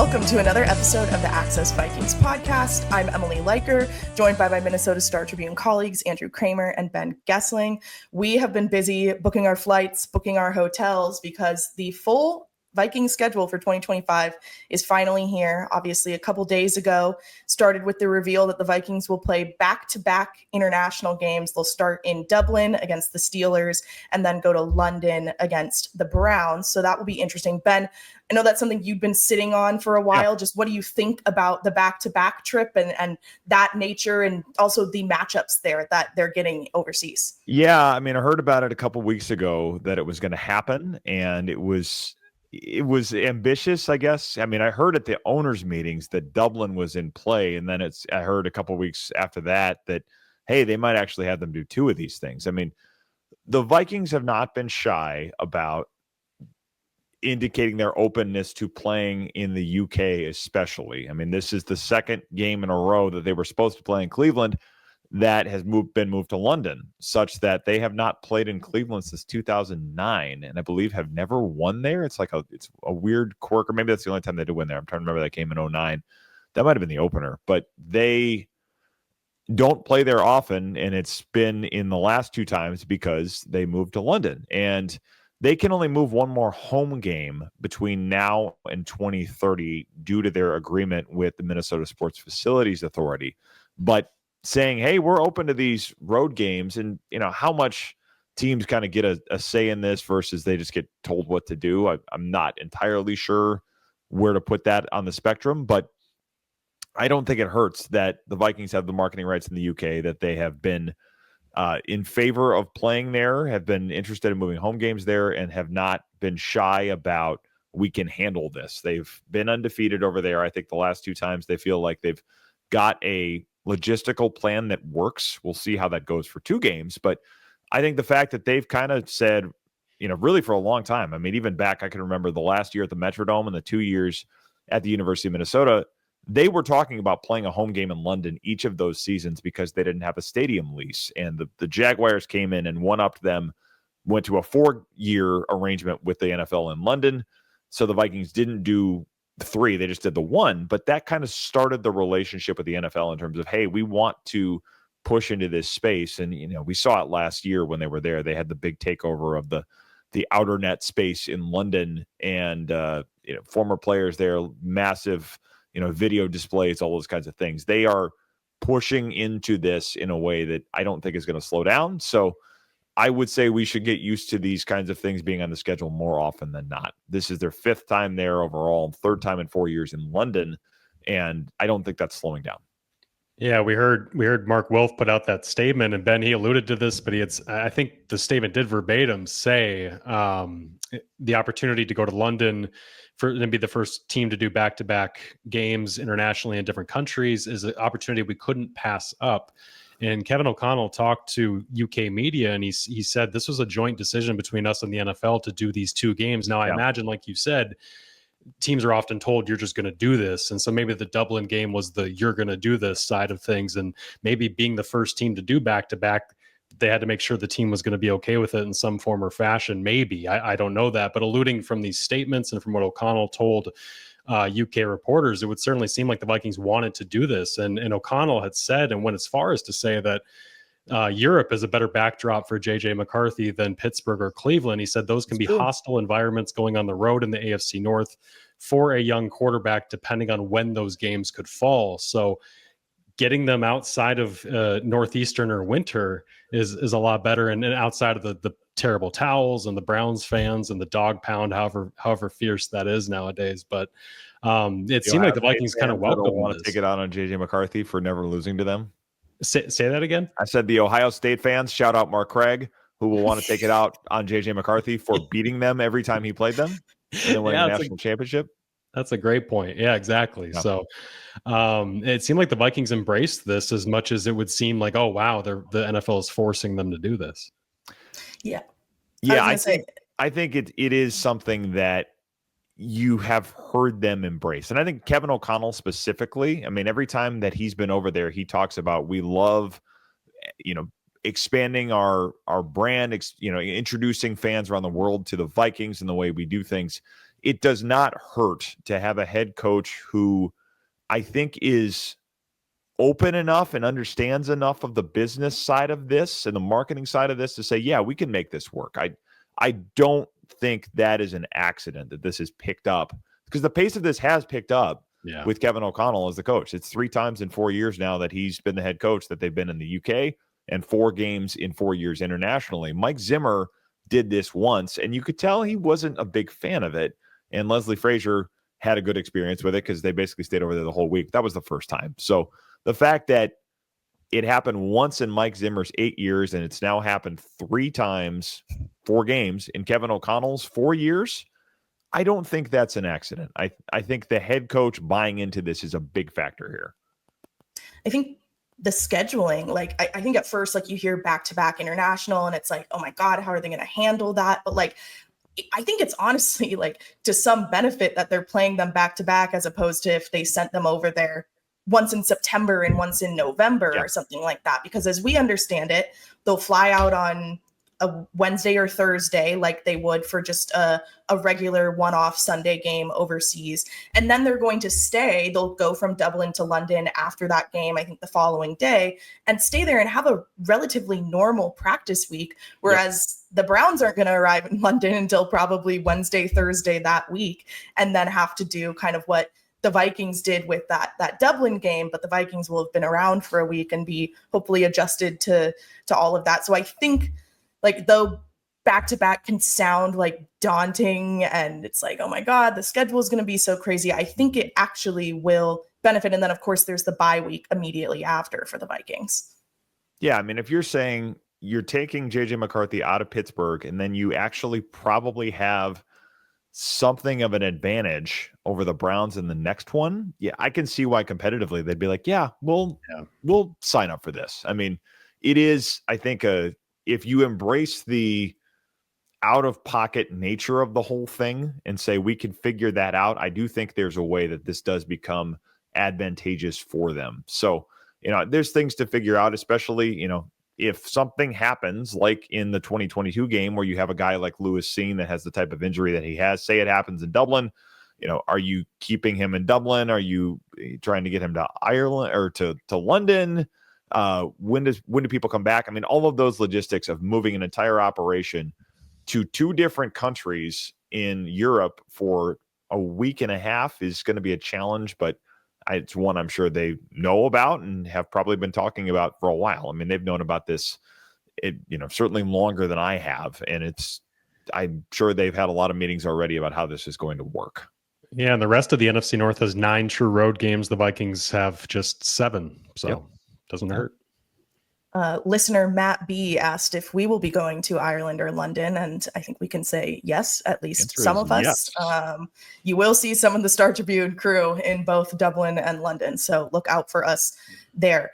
Welcome to another episode of the Access Vikings podcast. I'm Emily Leiker, joined by my Minnesota Star Tribune colleagues, Andrew Krammer and Ben Goessling. We have been busy booking our flights, booking our hotels, because the full Vikings schedule for 2025 is finally here. Obviously, a couple days ago, started with the reveal that the Vikings will play back-to-back international games. They'll start in Dublin against the Steelers and then go to London against the Browns. So that will be interesting. Ben, I know that's something you've been sitting on for a while. Yeah. Just what do you think about the back-to-back trip and that nature, and also the matchups there that they're getting overseas? Yeah, I mean, I heard about it a couple weeks ago that it was going to happen, and it was ambitious, I guess. I mean, I heard at the owners' meetings that Dublin was in play, and then I heard a couple weeks after that, hey, they might actually have them do two of these things. I mean, the Vikings have not been shy about indicating their openness to playing in the UK, especially. I mean, this is the second game in a row that they were supposed to play in Cleveland that has been moved to London, such that they have not played in Cleveland since 2009, and I believe have never won there. It's a weird quirk, or maybe that's the only time they did win there. I'm trying to remember that game in 2009. That might have been the opener, but they don't play there often, and it's been in the last two times because they moved to London, and they can only move one more home game between now and 2030 due to their agreement with the Minnesota Sports Facilities Authority. But saying, hey, we're open to these road games, and how much teams kind of get a say in this versus they just get told what to do. I'm not entirely sure where to put that on the spectrum, but I don't think it hurts that the Vikings have the marketing rights in the UK, that they have been in favor of playing there, have been interested in moving home games there, and have not been shy about, we can handle this. They've been undefeated over there. I think the last two times they feel like they've got a logistical plan that works. We'll see how that goes for two games. But I think the fact that they've kind of said, really for a long time, I mean, even back, I can remember the last year at the Metrodome and the 2 years at the University of Minnesota, they were talking about playing a home game in London each of those seasons because they didn't have a stadium lease. And the Jaguars came in and one-upped them, went to a 4-year arrangement with the NFL in London. So the Vikings didn't do 3, they just did the 1, but that kind of started the relationship with the NFL in terms of, hey, we want to push into this space. And we saw it last year when they were there. They had the big takeover of the outer net space in London, and former players there, massive video displays, all those kinds of things. They are pushing into this in a way that I don't think is going to slow down. So I would say we should get used to these kinds of things being on the schedule more often than not. This is their 5th time there overall, 3rd time in 4 years in London, and I don't think that's slowing down. Yeah, we heard Mark Wilf put out that statement, and Ben, he alluded to this, but I think the statement did verbatim say the opportunity to go to London and be the first team to do back-to-back games internationally in different countries is an opportunity we couldn't pass up. And Kevin O'Connell talked to UK media, and he said this was a joint decision between us and the NFL to do these 2 games. Now, I imagine, like you said, teams are often told you're just going to do this. And so maybe the Dublin game was the you're going to do this side of things. And maybe being the first team to do back-to-back, they had to make sure the team was going to be okay with it in some form or fashion. Maybe. I don't know that. But alluding from these statements and from what O'Connell told UK reporters, it would certainly seem like the Vikings wanted to do this. And O'Connell had said and went as far as to say that Europe is a better backdrop for JJ McCarthy than Pittsburgh or Cleveland. He said those can be hostile environments going on the road in the AFC North for a young quarterback, depending on when those games could fall. So getting them outside of Northeastern or winter is a lot better. And outside of the terrible towels and the Browns fans and the dog pound, however fierce that is nowadays. But it seemed like the Vikings kind of want to take it out on JJ McCarthy for never losing to them. Say that again. I said the Ohio State fans, shout out Mark Craig, who will want to take it out on JJ McCarthy for beating them every time he played them and then winning a national championship. That's a great point. Yeah, exactly. Yeah. So it seemed like the Vikings embraced this as much as it would seem like, oh, wow, the NFL is forcing them to do this. Yeah. Yeah, I think it is something that you have heard them embrace. And I think Kevin O'Connell specifically, I mean, every time that he's been over there, he talks about, we love, expanding our brand, introducing fans around the world to the Vikings and the way we do things. it does not hurt to have a head coach who I think is open enough and understands enough of the business side of this and the marketing side of this to say, yeah, we can make this work. I don't think that is an accident that this is picked up, because the pace of this has picked up with Kevin O'Connell as the coach. It's 3 times in 4 years now that he's been the head coach that they've been in the UK, and 4 games in 4 years internationally. Mike Zimmer did this once, and you could tell he wasn't a big fan of it. And Leslie Frazier had a good experience with it because they basically stayed over there the whole week. That was the first time. So the fact that it happened once in Mike Zimmer's 8 years, and it's now happened 3 times, 4 games in Kevin O'Connell's 4 years, I don't think that's an accident. I think the head coach buying into this is a big factor here. I think the scheduling, like, I think at first, like, you hear back-to-back international and it's like, oh my God, how are they going to handle that? But like, I think it's honestly like to some benefit that they're playing them back-to-back, as opposed to if they sent them over there once in September and once in November or something like that. Because as we understand it, they'll fly out on a Wednesday or Thursday like they would for just a regular one-off Sunday game overseas. And then they're going to stay. They'll go from Dublin to London after that game, I think the following day, and stay there and have a relatively normal practice week. Whereas the Browns aren't going to arrive in London until probably Wednesday, Thursday that week, and then have to do kind of what the Vikings did with that Dublin game. But the Vikings will have been around for a week and be hopefully adjusted to all of that. So I think, like, though back-to-back can sound like daunting and it's like, oh my God, the schedule is going to be so crazy, I think it actually will benefit. And then of course there's the bye week immediately after for the Vikings. Yeah. I mean, if you're saying you're taking JJ McCarthy out of Pittsburgh and then you actually probably have something of an advantage over the Browns in the next one, yeah, I can see why competitively they'd be like, we'll sign up for this. I mean, it is, I think, if you embrace the out-of-pocket nature of the whole thing and say we can figure that out, I do think there's a way that this does become advantageous for them. So, there's things to figure out, especially, if something happens like in the 2022 game where you have a guy like Lewis Seen that has the type of injury that he has. Say it happens in Dublin. Are you keeping him in Dublin? Are you trying to get him to Ireland or to London? When do people come back? I mean, all of those logistics of moving an entire operation to 2 different countries in Europe for a week and a half is going to be a challenge, but it's one I'm sure they know about and have probably been talking about for a while. I mean, they've known about this, certainly longer than I have. And I'm sure they've had a lot of meetings already about how this is going to work. Yeah. And the rest of the NFC North has 9 true road games. The Vikings have just 7. So doesn't hurt. Listener Matt B asked if we will be going to Ireland or London, and I think we can say yes, at least some of us. Yes. You will see some of the Star Tribune crew in both Dublin and London, so look out for us there.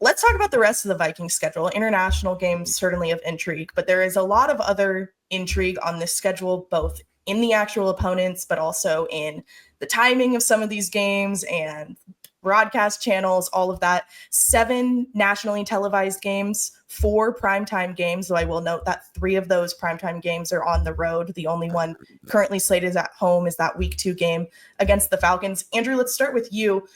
Let's talk about the rest of the Vikings schedule. International games certainly of intrigue, but there is a lot of other intrigue on this schedule, both in the actual opponents, but also in the timing of some of these games and broadcast channels, all of that. 7 nationally televised games, 4 primetime games, though I will note that 3 of those primetime games are on the road. The only one currently slated at home is that week 2 game against the Falcons. Andrew, let's start with you.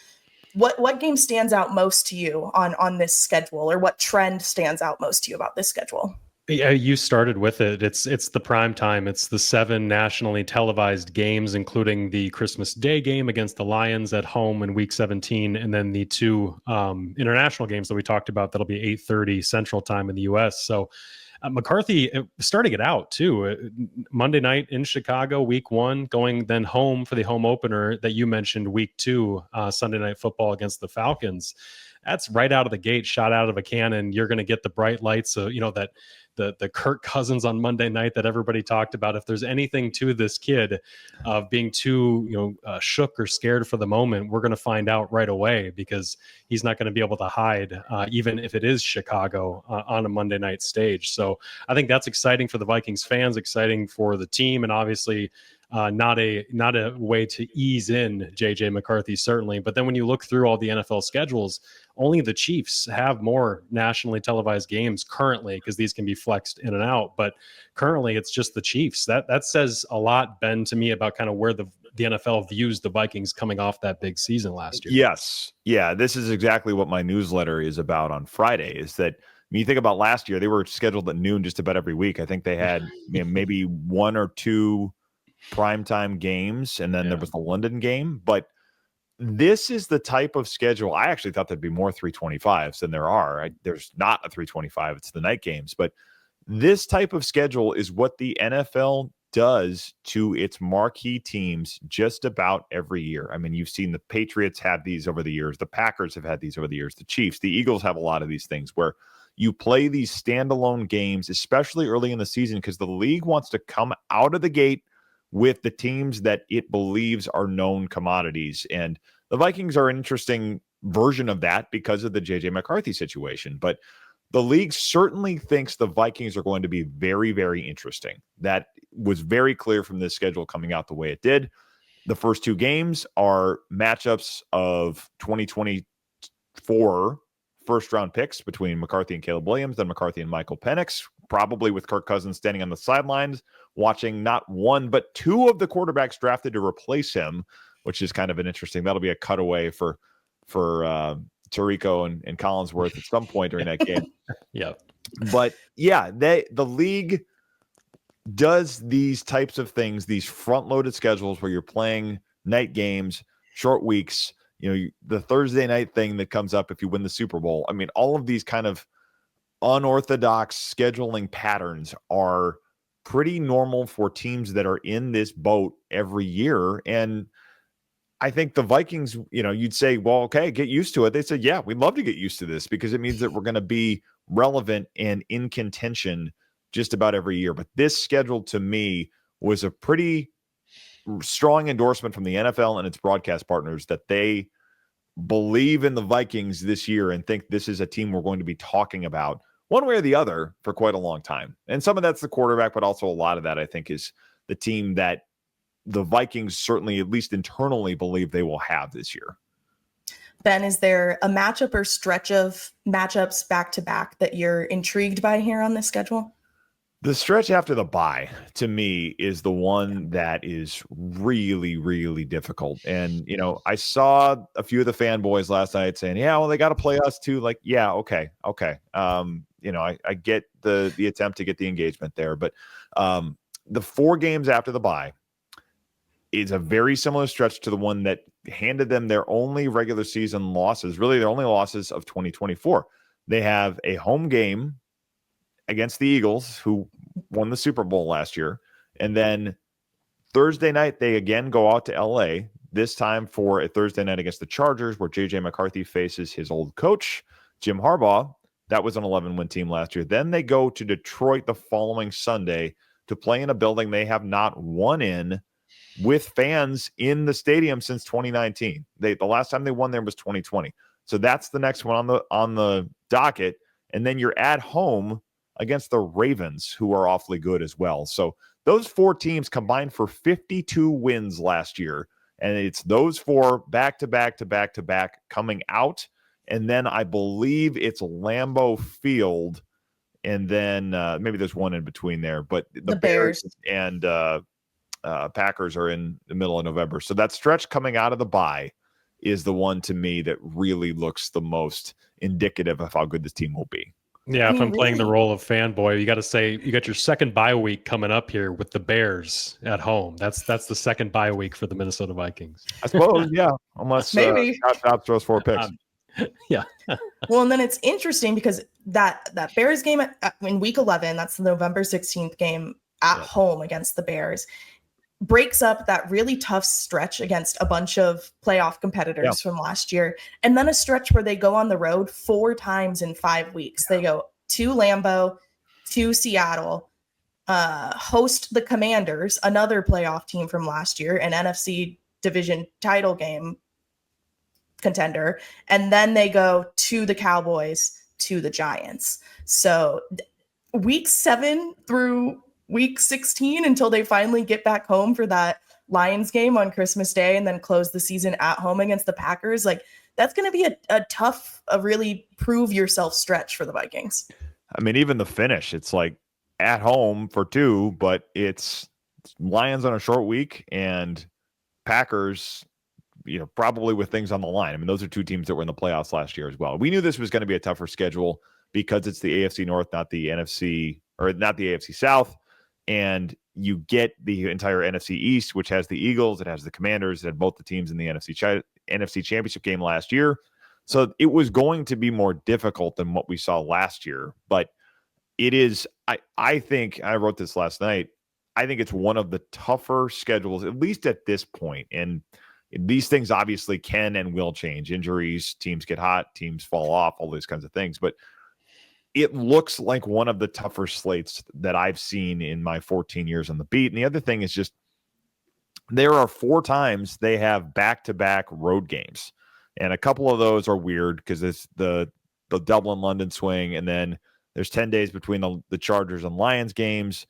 What game stands out most to you on this schedule, or what trend stands out most to you about this schedule? Yeah, you started with it. It's the prime time. It's the 7 nationally televised games, including the Christmas Day game against the Lions at home in Week 17, and then the 2 international games that we talked about that'll be 8:30 Central Time in the U.S. So McCarthy starting it out too. Monday night in Chicago, Week 1, going then home for the home opener that you mentioned, Week 2, Sunday Night Football against the Falcons. That's right out of the gate, shot out of a cannon. You're going to get the bright lights, that the Kirk Cousins on Monday night that everybody talked about. If there's anything to this kid of being too shook or scared for the moment, we're going to find out right away, because he's not going to be able to hide, even if it is Chicago on a Monday night stage. So I think that's exciting for the Vikings fans, exciting for the team, and obviously not a way to ease in JJ McCarthy, certainly. But then when you look through all the NFL schedules, only the Chiefs have more nationally televised games currently, because these can be flexed in and out. But currently, it's just the Chiefs. That says a lot, Ben, to me, about kind of where the NFL views the Vikings coming off that big season last year. Yes. Yeah. This is exactly what my newsletter is about on Friday, is that when you think about last year, they were scheduled at noon just about every week. I think they had maybe one or two primetime games, and then there was the London game. But this is the type of schedule. I actually thought there'd be more 325s than there are. There's not a 325. It's the night games. But this type of schedule is what the NFL does to its marquee teams just about every year. I mean, you've seen the Patriots have these over the years. The Packers have had these over the years. The Chiefs, the Eagles have a lot of these things where you play these standalone games, especially early in the season, because the league wants to come out of the gate with the teams that it believes are known commodities. And the Vikings are an interesting version of that because of the J.J. McCarthy situation. But the league certainly thinks the Vikings are going to be very, very interesting. That was very clear from this schedule coming out the way it did. The first two games are matchups of 2024 first-round picks between McCarthy and Caleb Williams, then McCarthy and Michael Penix, probably with Kirk Cousins standing on the sidelines, watching not one, but two of the quarterbacks drafted to replace him, which is kind of an interesting, that'll be a cutaway for Tirico and Collinsworth at some point during that game. Yeah. But yeah, the league does these types of things, these front-loaded schedules where you're playing night games, short weeks, the Thursday night thing that comes up if you win the Super Bowl. I mean, all of these kind of unorthodox scheduling patterns are pretty normal for teams that are in this boat every year. And I think the Vikings, you'd say, well, okay, get used to it. They said, yeah, we'd love to get used to this because it means that we're going to be relevant and in contention just about every year. But this schedule to me was a pretty strong endorsement from the NFL and its broadcast partners that they believe in the Vikings this year and think this is a team we're going to be talking about one way or the other for quite a long time. And some of that's the quarterback, but also a lot of that, I think, is the team that the Vikings certainly, at least internally, believe they will have this year. Ben, is there a matchup or stretch of matchups back-to-back that you're intrigued by here on this schedule? The stretch after the bye, to me, is the one that is really, really difficult. And, I saw a few of the fanboys last night saying, yeah, well, they got to play us too. Like, yeah, okay. I get the attempt to get the engagement there. But the 4 games after the bye is a very similar stretch to the one that handed them their only regular season losses, really their only losses of 2024. They have a home game against the Eagles, who won the Super Bowl last year. And then Thursday night, they again go out to L.A., this time for a Thursday night against the Chargers, where J.J. McCarthy faces his old coach, Jim Harbaugh. That was an 11-win team last year. Then they go to Detroit the following Sunday to play in a building they have not won in, with fans in the stadium since 2019. The last time they won there was 2020. So that's the next one on the docket. And then you're at home against the Ravens, who are awfully good as well. So those 4 teams combined for 52 wins last year. And it's those 4 back-to-back coming out. And then I believe it's Lambeau Field. And then maybe there's one in between there. But the Bears and Packers are in the middle of November. So that stretch coming out of the bye is the one to me that really looks the most indicative of how good this team will be. Yeah, if I'm playing the role of fanboy, you got to say you got your second bye week coming up here with the Bears at home. That's the second bye week for the Minnesota Vikings. I suppose, yeah, unless maybe Scott throws 4 picks. Yeah. Well, and then it's interesting because that Bears game in week 11, that's the November 16th game at home against the Bears, breaks up that really tough stretch against a bunch of playoff competitors from last year. And then a stretch where they go on the road 4 times in 5 weeks. They go to Lambeau, to Seattle, host the Commanders, another playoff team from last year, an NFC division title game contender. And then they go to the Cowboys, to the Giants. So week 7 through week 16 until they finally get back home for that Lions game on Christmas Day and then close the season at home against the Packers. Like, that's going to be a tough, a really prove yourself stretch for the Vikings. I mean, even the finish, it's like at home for 2, but it's Lions on a short week and Packers, probably with things on the line. I mean, those are 2 teams that were in the playoffs last year as well. We knew this was going to be a tougher schedule because it's the AFC North, not the NFC, or not the AFC South. And you get the entire NFC East, which has the Eagles, it has the Commanders, it had both the teams in the NFC Championship game last year. So it was going to be more difficult than what we saw last year. But it is, I think, I wrote this last night, I think it's one of the tougher schedules, at least at this point. And these things obviously can and will change. Injuries, teams get hot, teams fall off, all these kinds of things. But it looks like one of the tougher slates that I've seen in my 14 years on the beat. And the other thing is just there are 4 times they have back-to-back road games. And a couple of those are weird because it's the Dublin-London swing, and then there's 10 days between the Chargers and Lions games,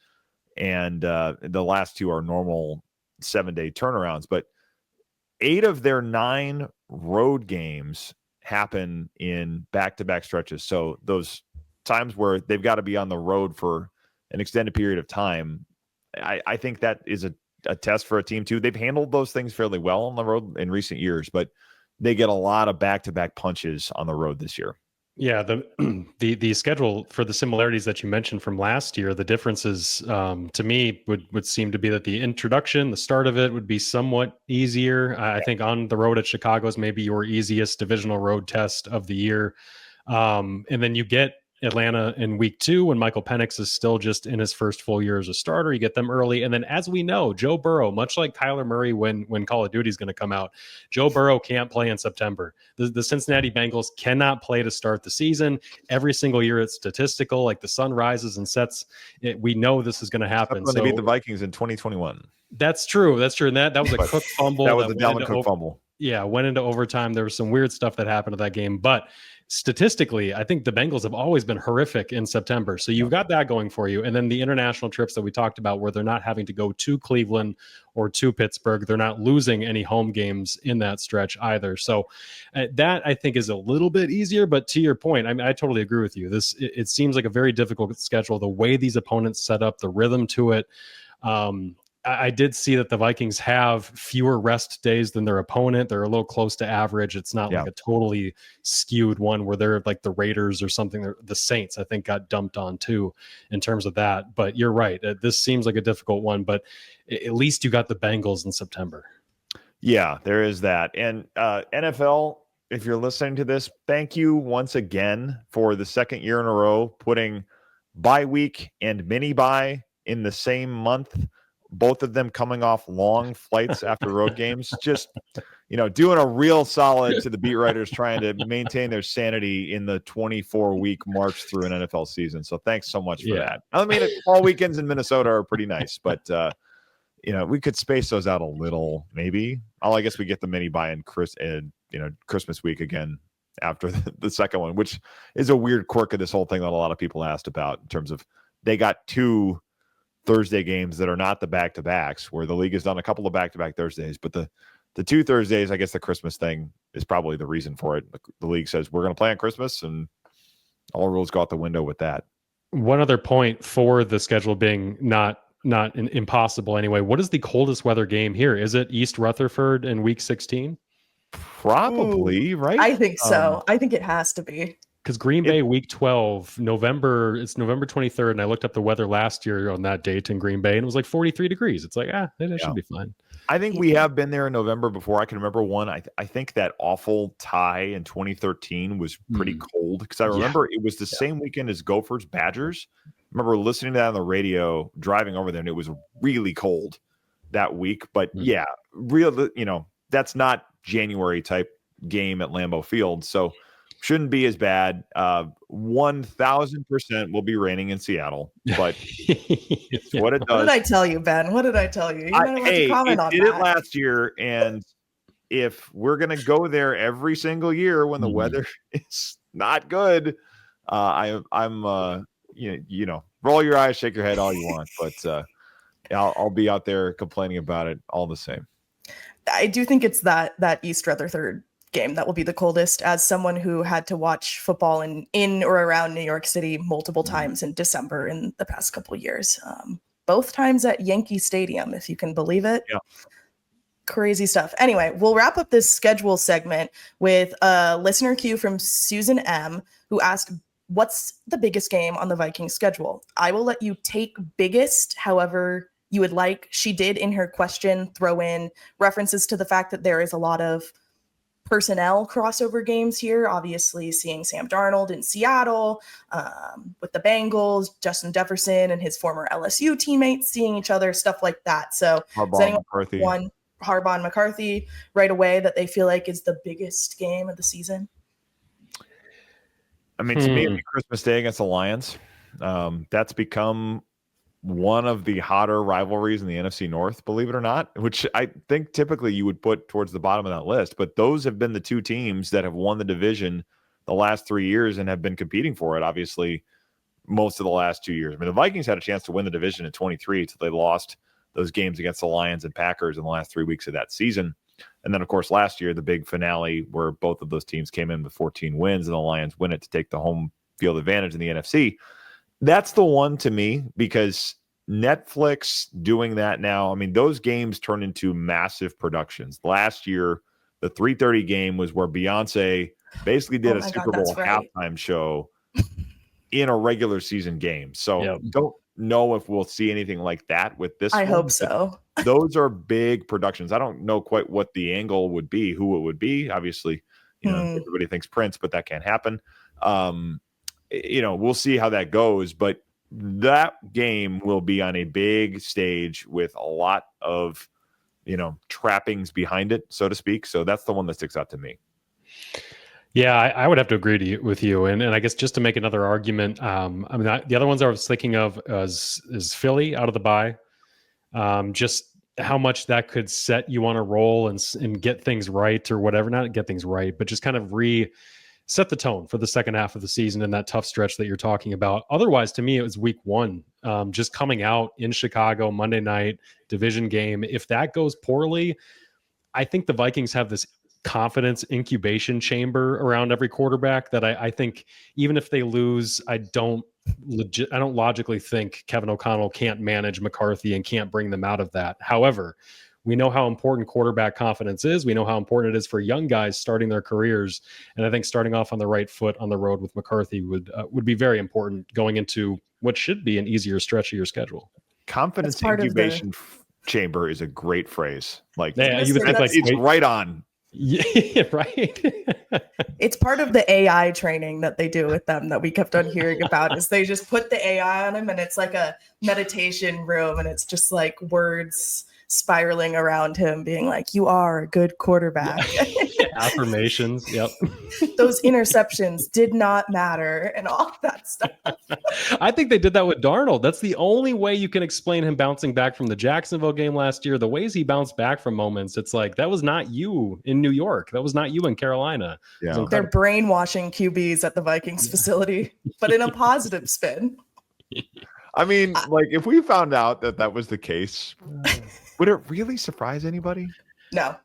and the last 2 are normal 7-day turnarounds. But 8 of their 9 road games happen in back-to-back stretches. So those times where they've got to be on the road for an extended period of time, I think that is a test for a team too. They've handled those things fairly well on the road in recent years, but they get a lot of back-to-back punches on the road this year. Yeah, the schedule, for the similarities that you mentioned from last year, the differences to me would seem to be that the introduction, the start of it would be somewhat easier. I think on the road at Chicago is maybe your easiest divisional road test of the year. And then you get Atlanta in week 2 when Michael Penix is still just in his first full year as a starter. You get them early. And then, as we know, Joe Burrow, much like Kyler Murray when Call of Duty is going to come out, Joe Burrow can't play in September. The Cincinnati Bengals cannot play to start the season. Every single year it's statistical, like the sun rises and sets. We know this is going to happen. So, they beat the Vikings in 2021. That's true. And that was a Cook fumble. That was a Dalvin Cook fumble. Yeah, went into overtime. There was some weird stuff that happened to that game. But statistically, I think the Bengals have always been horrific in September. So you've got that going for you. And then the international trips that we talked about, where they're not having to go to Cleveland or to Pittsburgh. They're not losing any home games in that stretch either. So that, I think, is a little bit easier. But to your point, I mean, I totally agree with you. It seems like a very difficult schedule. The way these opponents set up, the rhythm to it. I did see that the Vikings have fewer rest days than their opponent. They're a little close to average. It's not like a totally skewed one where they're like the Raiders or something. The Saints, I think, got dumped on too in terms of that. But you're right. This seems like a difficult one, but at least you got the Bengals in September. Yeah, there is that. And NFL, if you're listening to this, thank you once again for the second year in a row putting bye week and mini bye in the same month. Both of them coming off long flights after road games, just, doing a real solid to the beat writers trying to maintain their sanity in the 24-week march through an NFL season. So thanks so much for that. I mean, all weekends in Minnesota are pretty nice, but, we could space those out a little, maybe. I guess we get the mini buy in Christmas week again after the second one, which is a weird quirk of this whole thing that a lot of people asked about in terms of they got 2 Thursday games that are not the back-to-backs, where the league has done a couple of back-to-back Thursdays, but the 2 Thursdays, I guess the Christmas thing is probably the reason for it. The league says we're going to play on Christmas, and all rules go out the window with that. One other point for the schedule being not impossible anyway. What is the coldest weather game here? Is it East Rutherford in week 16? Probably, right? I think so. I think it has to be. Because Green Bay week 12, it's November 23rd, and I looked up the weather last year on that date in Green Bay, and it was like 43 degrees. It's like, it should be fine. I think we have been there in November before. I can remember one. I think that awful tie in 2013 was pretty cold, because I remember it was the same weekend as Gophers Badgers. I remember listening to that on the radio, driving over there, and it was really cold that week. But that's not January type game at Lambeau Field. So shouldn't be as bad. 1,000% will be raining in Seattle, but it's what it does. What did I tell you, Ben? What did I tell you? You might have to comment on that. It did it last year, and if we're going to go there every single year when the weather is not good, I'm roll your eyes, shake your head all you want, but I'll be out there complaining about it all the same. I do think it's that East Rutherford game that will be the coldest, as someone who had to watch football in or around New York City multiple times in December in the past couple of years. Both times at Yankee Stadium, if you can believe it. Yeah. Crazy stuff. Anyway, we'll wrap up this schedule segment with a listener cue from Susan M., who asked, what's the biggest game on the Vikings schedule? I will let you take biggest however you would like. She did in her question throw in references to the fact that there is a lot of personnel crossover games here. Obviously, seeing Sam Darnold in Seattle with the Bengals, Justin Jefferson and his former LSU teammates seeing each other, stuff like that. So does anyone want Harbaugh and McCarthy right away that they feel like is the biggest game of the season? I mean, to me, it'd be Christmas Day against the Lions. That's become one of the hotter rivalries in the NFC North, believe it or not, which I think typically you would put towards the bottom of that list. But those have been the two teams that have won the division the last 3 years and have been competing for it, obviously, most of the last 2 years. I mean, the Vikings had a chance to win the division in 23 until they lost those games against the Lions and Packers in the last 3 weeks of that season. And then, of course, last year, the big finale where both of those teams came in with 14 wins and the Lions win it to take the home field advantage in the NFC. That's the one to me, because Netflix doing that now, I mean, those games turn into massive productions. Last year, the 3:30 game was where Beyonce basically did a Super Bowl halftime show in a regular season game. So don't know if we'll see anything like that with this one. I hope so. Those are big productions. I don't know quite what the angle would be, who it would be. Obviously, everybody thinks Prince, but that can't happen. We'll see how that goes, but that game will be on a big stage with a lot of, trappings behind it, so to speak. So that's the one that sticks out to me. Yeah, I would have to agree with you. And I guess just to make another argument, the other ones I was thinking of is Philly out of the bye. Just how much that could set you on a roll and get things right or whatever, not get things right, but just kind of set the tone for the second half of the season in that tough stretch that you're talking about. Otherwise, to me, it was week one, just coming out in Chicago, Monday night, division game. If that goes poorly, I think the Vikings have this confidence incubation chamber around every quarterback that I think even if they lose, I don't logically think Kevin O'Connell can't manage McCarthy and can't bring them out of that. However, we know how important quarterback confidence is. We know how important it is for young guys starting their careers. And I think starting off on the right foot on the road with McCarthy would be very important going into what should be an easier stretch of your schedule. Confidence incubation chamber is a great phrase. Like, you would think it's right on. Yeah, right. It's part of the AI training that they do with them that we kept on hearing about, is they just put the AI on him and it's like a meditation room and it's just like words spiraling around him being like, you are a good quarterback. Yeah. Affirmations. Yep. Those interceptions did not matter and all that stuff. I think they did that with Darnold. That's the only way you can explain him bouncing back from the Jacksonville game last year. The ways he bounced back from moments, it's like, that was not you in New York. That was not you in Carolina. Yeah. They're brainwashing QBs at the Vikings facility, but in a positive spin. I mean, like, if we found out that was the case, would it really surprise anybody? No.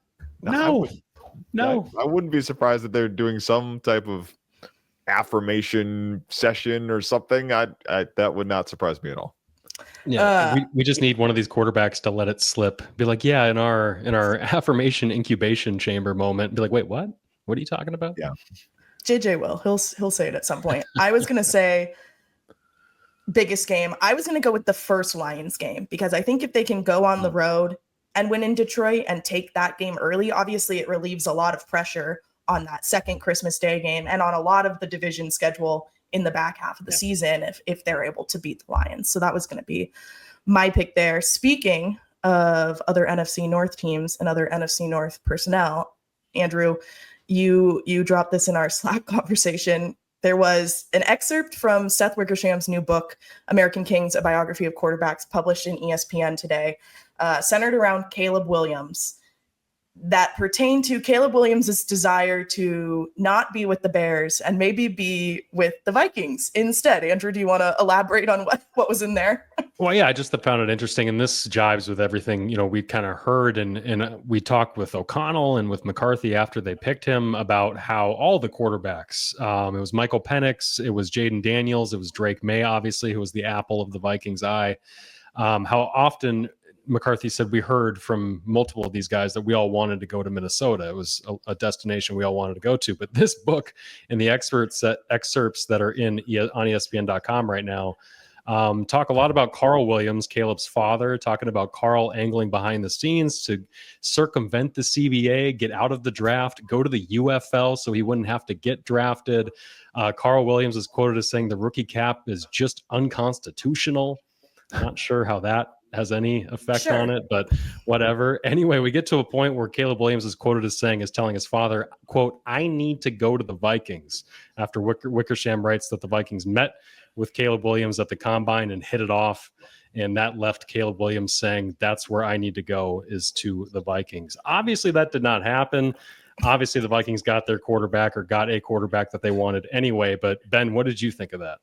I wouldn't be surprised that they're doing some type of affirmation session or something. That would not surprise me at all. Yeah, we just need one of these quarterbacks to let it slip. Be like, yeah, in our affirmation incubation chamber moment. Be like, wait, what? What are you talking about? Yeah, JJ will. He'll say it at some point. I was gonna say biggest game. I was gonna go with the first Lions game, because I think if they can go on the road and win in Detroit and take that game early, obviously it relieves a lot of pressure on that second Christmas Day game and on a lot of the division schedule in the back half of the season if they're able to beat the Lions. So that was going to be my pick there. Speaking of other NFC North teams and other NFC North personnel, Andrew, you dropped this in our Slack conversation. There was an excerpt from Seth Wickersham's new book, American Kings, A Biography of Quarterbacks, published in ESPN today, centered around Caleb Williams, that pertained to Caleb Williams' desire to not be with the Bears and maybe be with the Vikings instead. Andrew, do you want to elaborate on what was in there? Well, yeah, I just found it interesting, and this jives with everything we kind of heard, and we talked with O'Connell and with McCarthy after they picked him about how all the quarterbacks, it was Michael Penix, it was Jaden Daniels, it was Drake May, obviously, who was the apple of the Vikings' eye. How often McCarthy said we heard from multiple of these guys that we all wanted to go to Minnesota. It was a destination we all wanted to go to. But this book and the excerpts that are on ESPN.com right now talk a lot about Carl Williams, Caleb's father, talking about Carl angling behind the scenes to circumvent the CBA, get out of the draft, go to the UFL so he wouldn't have to get drafted. Carl Williams is quoted as saying the rookie cap is just unconstitutional. Not sure how that has any effect on it, but whatever. Anyway, we get to a point where Caleb Williams is quoted as telling his father, quote, "I need to go to the Vikings." After Wickersham writes that the Vikings met with Caleb Williams at the combine and hit it off. And that left Caleb Williams saying, "That's where I need to go, is to the Vikings." Obviously, that did not happen. Obviously, the Vikings got a quarterback that they wanted anyway. But Ben, what did you think of that?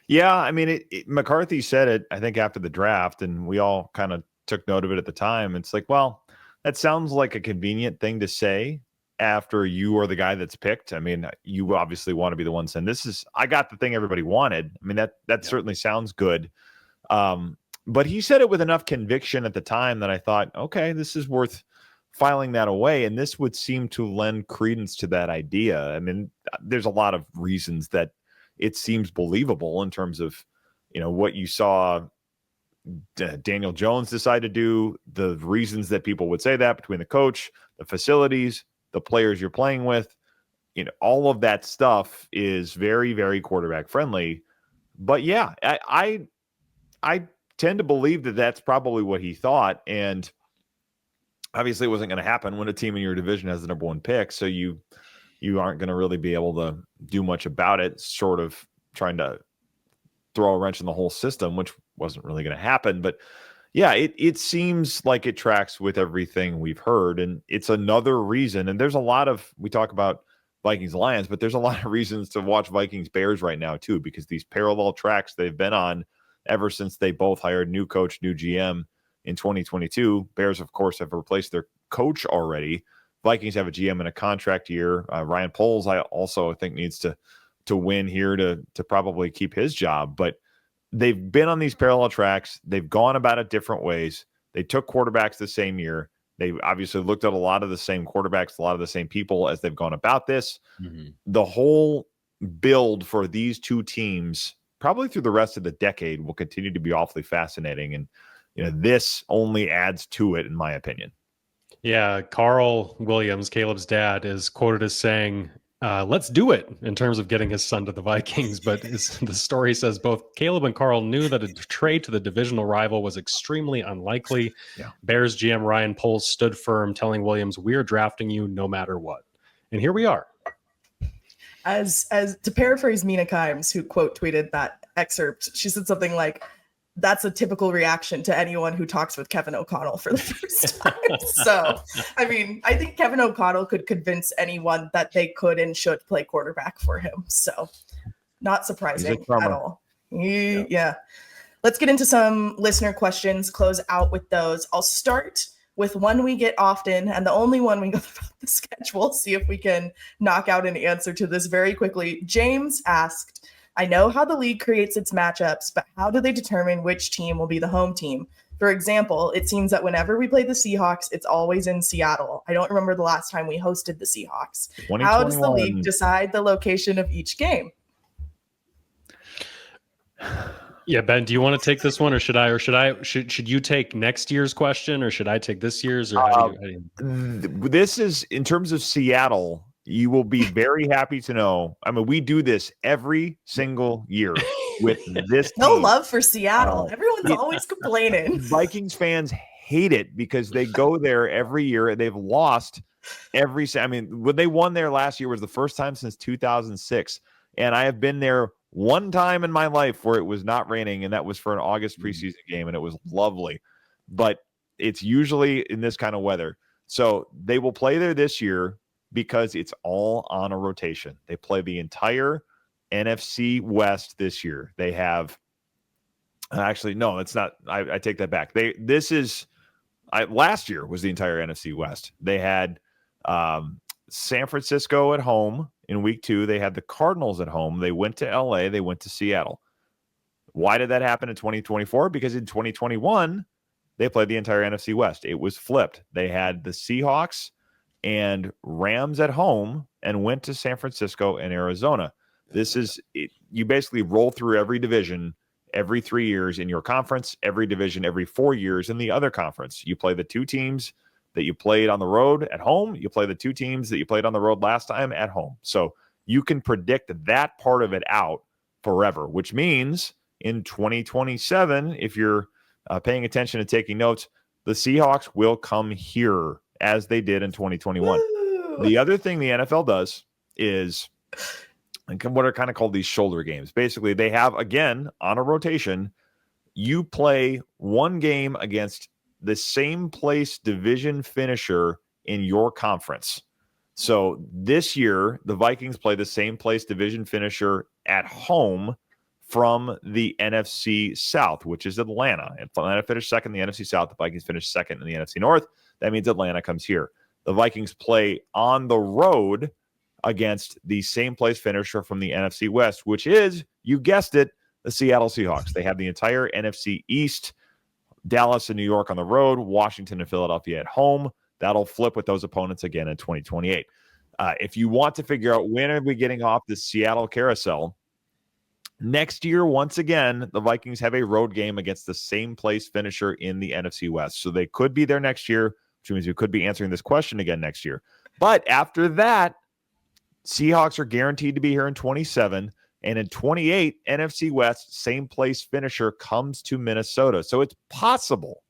Yeah, I mean, McCarthy said it, I think, after the draft, and we all kind of took note of it at the time. It's like, well, that sounds like a convenient thing to say after you are the guy that's picked. I mean, you obviously want to be the one saying, I got the thing everybody wanted. I mean, that certainly sounds good. But he said it with enough conviction at the time that I thought, okay, this is worth filing that away. And this would seem to lend credence to that idea. I mean, there's a lot of reasons that it seems believable in terms of, what you saw Daniel Jones decide to do, the reasons that people would say that between the coach, the facilities, the players you're playing with, all of that stuff is very, very quarterback friendly. But yeah, I tend to believe that that's probably what he thought. And obviously it wasn't going to happen when a team in your division has the number one pick. So you aren't going to really be able to do much about it, sort of trying to throw a wrench in the whole system, which wasn't really going to happen. But yeah, it seems like it tracks with everything we've heard. And it's another reason. And there's a lot of, we talk about Vikings Lions, but there's a lot of reasons to watch Vikings Bears right now too, because these parallel tracks they've been on ever since they both hired new coach, new GM in 2022. Bears, of course, have replaced their coach already. Vikings have a GM in a contract year. Ryan Poles, I also think, needs to win here to probably keep his job. But they've been on these parallel tracks. They've gone about it different ways. They took quarterbacks the same year. They obviously looked at a lot of the same quarterbacks, a lot of the same people as they've gone about this. Mm-hmm. The whole build for these two teams, probably through the rest of the decade, will continue to be awfully fascinating. And, this only adds to it, in my opinion. Yeah, Carl Williams, Caleb's dad, is quoted as saying, "Let's do it," in terms of getting his son to the Vikings. But the story says both Caleb and Carl knew that a trade to the divisional rival was extremely unlikely. Yeah. Bears GM Ryan Poles stood firm, telling Williams, "We're drafting you no matter what." And here we are. As to paraphrase Mina Kimes, who quote tweeted that excerpt, she said something like, "That's a typical reaction to anyone who talks with Kevin O'Connell for the first time." So, I mean, I think Kevin O'Connell could convince anyone that they could and should play quarterback for him. So, not surprising at all. Yeah. Let's get into some listener questions, close out with those. I'll start with one we get often and the only one we go about the schedule. See if we can knock out an answer to this very quickly. James asked, "I know how the league creates its matchups, but how do they determine which team will be the home team? For example, it seems that whenever we play the Seahawks, it's always in Seattle. I don't remember the last time we hosted the Seahawks. How does the league decide the location of each game?" Yeah, Ben, do you want to take this one, or should I? Or should you take next year's question, or should I take this year's? Or how do you... This is, in terms of Seattle, you will be very happy to know. I mean, we do this every single year with this No team. love for Seattle. Everyone's always complaining. Vikings fans hate it because they go there every year and they've lost every. I mean, when they won there last year was the first time since 2006, and I have been there one time in my life where it was not raining, and that was for an August preseason game, and it was lovely. But it's usually in this kind of weather. So they will play there this year because it's all on a rotation. They play the entire NFC West this year. They have Actually, no, it's not. I take that back. Last year was the entire NFC West. They had San Francisco at home in week 2. They had the Cardinals at home. They went to LA. They went to Seattle. Why did that happen in 2024? Because in 2021, they played the entire NFC West. It was flipped. They had the Seahawks and Rams at home and went to San Francisco and Arizona. You basically roll through every division every 3 years in your conference, every division every 4 years in the other conference. You play the 2 teams that you played on the road at home. You play the 2 teams that you played on the road last time at home. So you can predict that part of it out forever, which means in 2027, if you're paying attention and taking notes, the Seahawks will come here as they did in 2021. Woo! The other thing the NFL does is what are kind of called these shoulder games. Basically, they have, again, on a rotation, you play one game against the same place division finisher in your conference. So this year, the Vikings play the same place division finisher at home from the NFC South, which is Atlanta. If Atlanta finished second in the NFC South, the Vikings finished second in the NFC North. That means Atlanta comes here. The Vikings play on the road against the same place finisher from the NFC West, which is, you guessed it, the Seattle Seahawks. They have the entire NFC East, Dallas and New York on the road, Washington and Philadelphia at home. That'll flip with those opponents again in 2028. If you want to figure out when are we getting off the Seattle carousel, next year, once again, the Vikings have a road game against the same place finisher in the NFC West. So they could be there next year, which means we could be answering this question again next year. But after that, Seahawks are guaranteed to be here in 27. And in 28, NFC West, same place finisher comes to Minnesota. So it's possible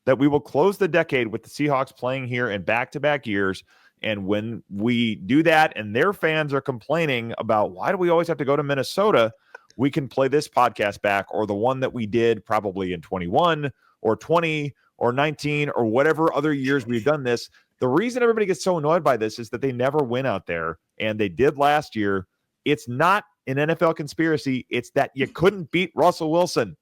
that we will close the decade with the Seahawks playing here in back-to-back years. And when we do that and their fans are complaining about why do we always have to go to Minnesota, we can play this podcast back, or the one that we did probably in 21 or 20 or 19 or whatever other years we've done this. The reason everybody gets so annoyed by this is that they never win out there, and they did last year. It's not an NFL conspiracy. It's that you couldn't beat Russell Wilson.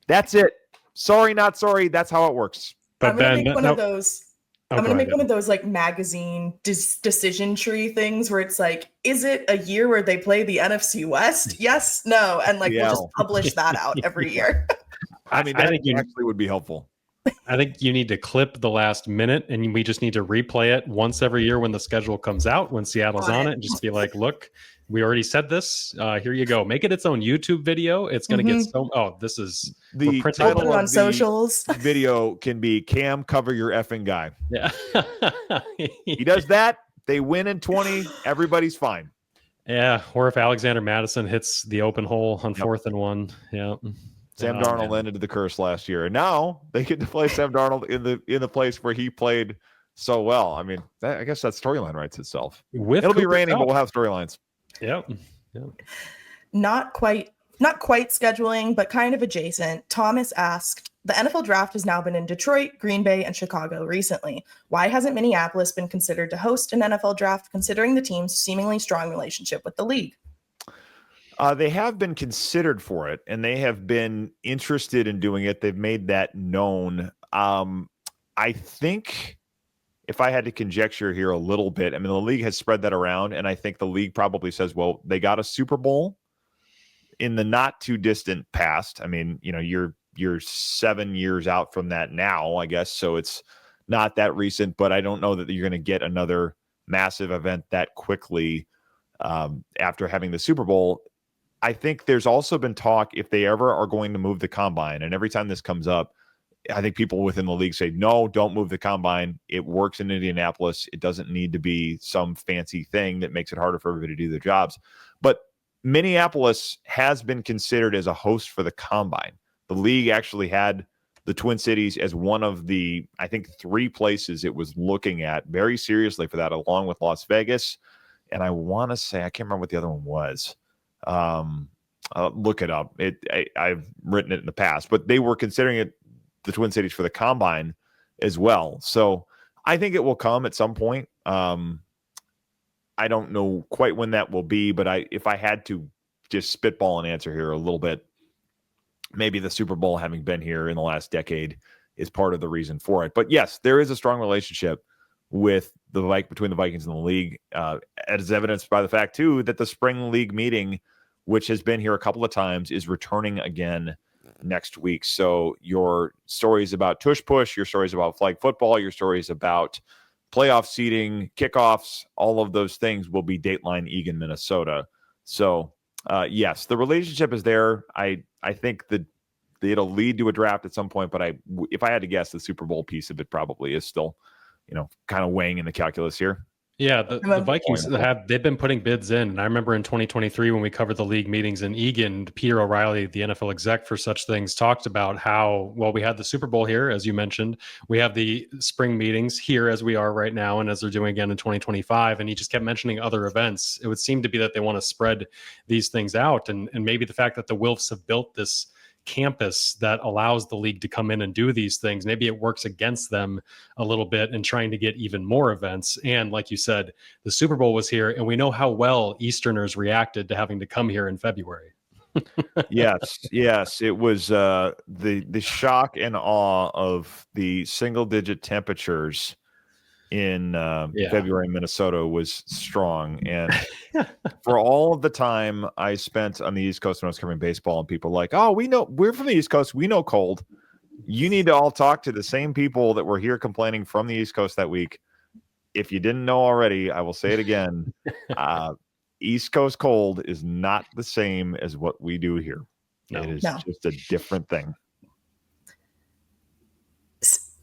That's it. Sorry, not sorry. That's how it works. But I'm going to Ben, make one of those. I'm going to make one of those like magazine decision tree things where it's like, is it a year where they play the NFC West? Yes, no. And like, we'll just publish that out every year. I mean, I think actually would be helpful. I think you need to clip the last minute, and we just need to replay it once every year when the schedule comes out, when Seattle's on it, and just be like, look, we already said this. Here you go. Make it its own YouTube video. It's going to get so. Oh, this is the title on socials. Video can be Cam, cover your effing guy. Yeah, he does that. They win in 20. Everybody's fine. Yeah, or if Alexander Madison hits the open hole on 4th and 1. Yeah. Sam Darnold ended the curse last year, and now they get to play Sam Darnold in the place where he played so well. I mean, I guess that storyline writes itself. It'll be raining, but we'll have storylines. Yep. Not quite scheduling, but kind of adjacent. Thomas asked, the NFL draft has now been in Detroit, Green Bay, and Chicago recently. Why hasn't Minneapolis been considered to host an NFL draft, considering the team's seemingly strong relationship with the league? They have been considered for it, and they have been interested in doing it. They've made that known. I think if I had to conjecture here a little bit, I mean, the league has spread that around, and I think the league probably says, well, they got a Super Bowl in the not too distant past. I mean, you know, you're 7 years out from that now, I guess. So it's not that recent, but I don't know that you're going to get another massive event that quickly after having the Super Bowl. I think there's also been talk if they ever are going to move the combine. And every time this comes up, I think people within the league say, no, don't move the combine. It works in Indianapolis. It doesn't need to be some fancy thing that makes it harder for everybody to do their jobs. But Minneapolis has been considered as a host for the combine. The league actually had the Twin Cities as one of the, I think, 3 places it was looking at very seriously for that, along with Las Vegas. And I want to say, I can't remember what the other one was. Look it up. I've written it in the past, but they were considering it the Twin Cities for the combine as well. So I think it will come at some point. I don't know quite when that will be, but if I had to just spitball an answer here a little bit, maybe the Super Bowl having been here in the last decade is part of the reason for it. But yes, there is a strong relationship with between the Vikings and the league, as evidenced by the fact too that the spring league meeting, which has been here a couple of times, is returning again next week. So your stories about tush push, your stories about flag football, your stories about playoff seeding, kickoffs, all of those things will be Dateline Eagan, Minnesota. So yes, the relationship is there. I think that it'll lead to a draft at some point, but if I had to guess, the Super Bowl piece of it probably is still, kind of weighing in the calculus here. Yeah, the Vikings they've been putting bids in. And I remember in 2023 when we covered the league meetings in Eagan, Peter O'Reilly, the NFL exec for such things, talked about how, well, we had the Super Bowl here, as you mentioned. We have the spring meetings here as we are right now and as they're doing again in 2025. And he just kept mentioning other events. It would seem to be that they want to spread these things out. And maybe the fact that the Wilfs have built this campus that allows the league to come in and do these things, maybe it works against them a little bit in trying to get even more events. And like you said, the Super Bowl was here, and we know how well Easterners reacted to having to come here in February. yes, it was the shock and awe of the single-digit temperatures in February in Minnesota was strong. And for all of the time I spent on the East Coast when I was covering baseball, and people were like, oh, we're from the East Coast, we know cold. You need to all talk to the same people that were here complaining from the East Coast that week. If you didn't know already, I will say it again. East Coast cold is not the same as what we do here. No. It is just a different thing.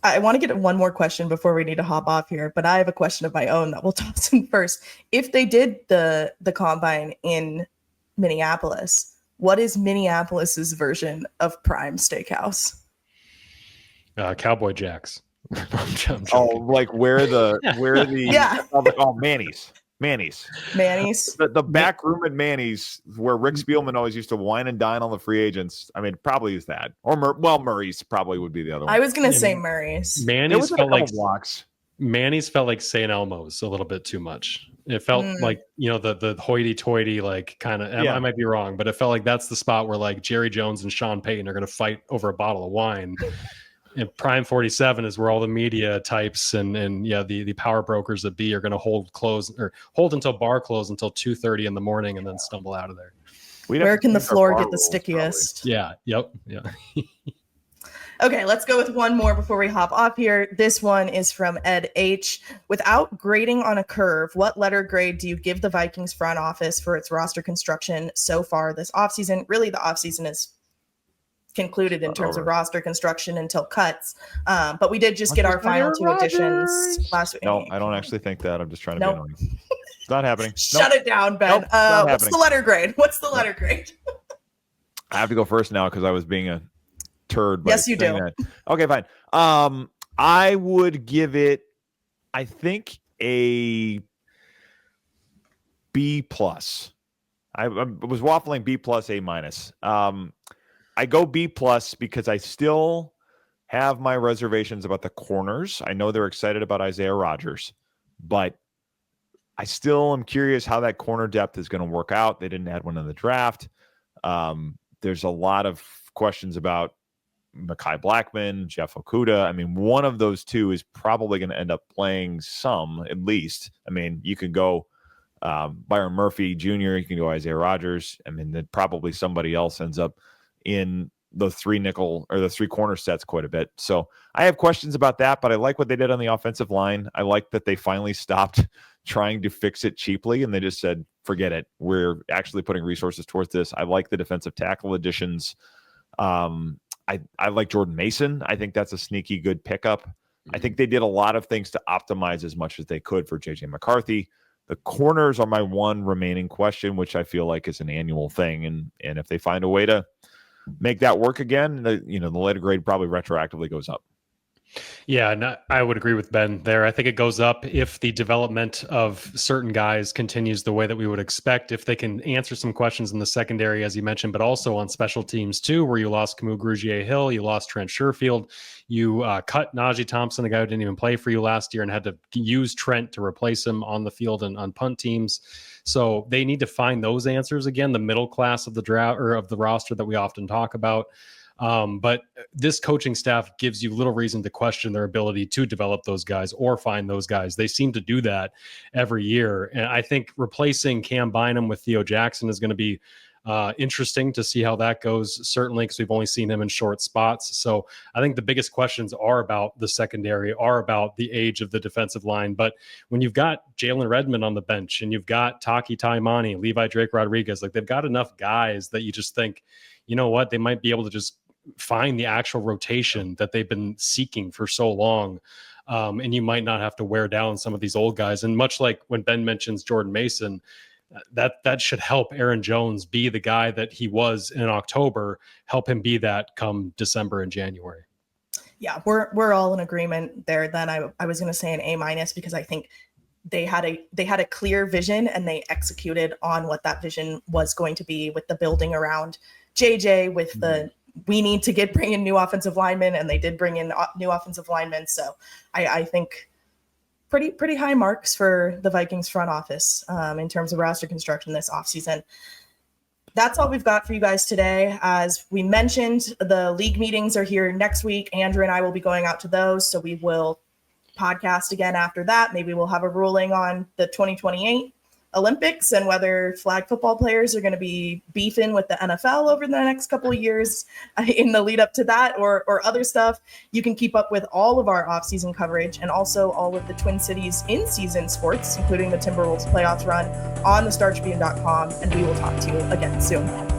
I want to get one more question before we need to hop off here, but I have a question of my own that we'll toss in first. If they did the combine in Minneapolis, what is Minneapolis's version of Prime Steakhouse? Cowboy Jacks. Oh, like where the yeah. Manny's. The back room at Manny's, where Rick Spielman always used to wine and dine on the free agents. I mean, probably is that. Or Murray's probably would be the other one. I was going to say Murray's. Manny's felt like blocks. Manny's felt like St. Elmo's a little bit too much. It felt like, the hoity-toity, like kind of, I might be wrong, but it felt like that's the spot where like Jerry Jones and Sean Payton are going to fight over a bottle of wine. And Prime 47 is where all the media types and the power brokers that be are going to hold until bar close until 2:30 in the morning and then stumble out of there. Where can the floor get the stickiest? Probably. Yeah. Yep. Yeah. Okay, let's go with one more before we hop off here. This one is from Ed H. Without grading on a curve, what letter grade do you give the Vikings front office for its roster construction so far this offseason? Really, the offseason is concluded in terms of roster construction until cuts. But we did just get our final two additions last week. No, I don't actually think that. I'm just trying to be annoying. It's not happening. Shut it down, Ben. What's the letter grade? I have to go first now because I was being a turd. Yes, you do. That. Okay, fine. I would give it, I think, a B plus. I was waffling B plus, A minus. I go B plus because I still have my reservations about the corners. I know they're excited about Isaiah Rodgers, but I still am curious how that corner depth is going to work out. They didn't add one in the draft. There's a lot of questions about Mekhi Blackman, Jeff Okudah. I mean, one of those two is probably going to end up playing some, at least. I mean, you can go Byron Murphy Jr., you can go Isaiah Rodgers. I mean, then probably somebody else ends up in the three nickel or the three corner sets quite a bit. So I have questions about that, but I like what they did on the offensive line. I like that they finally stopped trying to fix it cheaply and they just said, forget it. We're actually putting resources towards this. I like the defensive tackle additions. I like Jordan Mason. I think that's a sneaky good pickup. I think they did a lot of things to optimize as much as they could for JJ McCarthy. The corners are my one remaining question, which I feel like is an annual thing. And if they find a way to make that work again, the letter grade probably retroactively goes up. Yeah, and I would agree with Ben there. I think it goes up if the development of certain guys continues the way that we would expect, if they can answer some questions in the secondary, as you mentioned, but also on special teams too, where you lost Camus Grugier-Hill, you lost Trent Sherfield, you cut Najee Thompson, the guy who didn't even play for you last year, and had to use Trent to replace him on the field and on punt teams. So they need to find those answers again, the middle class of the draft or of the roster that we often talk about. But this coaching staff gives you little reason to question their ability to develop those guys or find those guys. They seem to do that every year. And I think replacing Cam Bynum with Theo Jackson is going to be interesting to see how that goes, certainly, because we've only seen him in short spots. So I think the biggest questions are about the secondary, are about the age of the defensive line. But when you've got Jalen Redmond on the bench and you've got Taki Taimani, Levi Drake Rodriguez, like they've got enough guys that you just think, you know what, they might be able to just find the actual rotation that they've been seeking for so long. And you might not have to wear down some of these old guys. And much like when Ben mentions Jordan Mason, that should help Aaron Jones be the guy that he was in October, help him be that come December and January. Yeah, we're all in agreement there. Then I was going to say an A- because I think they had a clear vision and they executed on what that vision was going to be, with the building around JJ, with the we need to bring in new offensive linemen, and they did bring in new offensive linemen. So I think pretty high marks for the Vikings front office in terms of roster construction this offseason. That's all we've got for you guys today. As we mentioned, the league meetings are here next week. Andrew and I will be going out to those, so we will podcast again after that. Maybe we'll have a ruling on the 2028 Olympics and whether flag football players are going to be beefing with the NFL over the next couple of years in the lead up to that, or other stuff. You can keep up with all of our off-season coverage and also all of the Twin Cities in-season sports, including the Timberwolves playoffs run, on thestartribune.com, and we will talk to you again soon.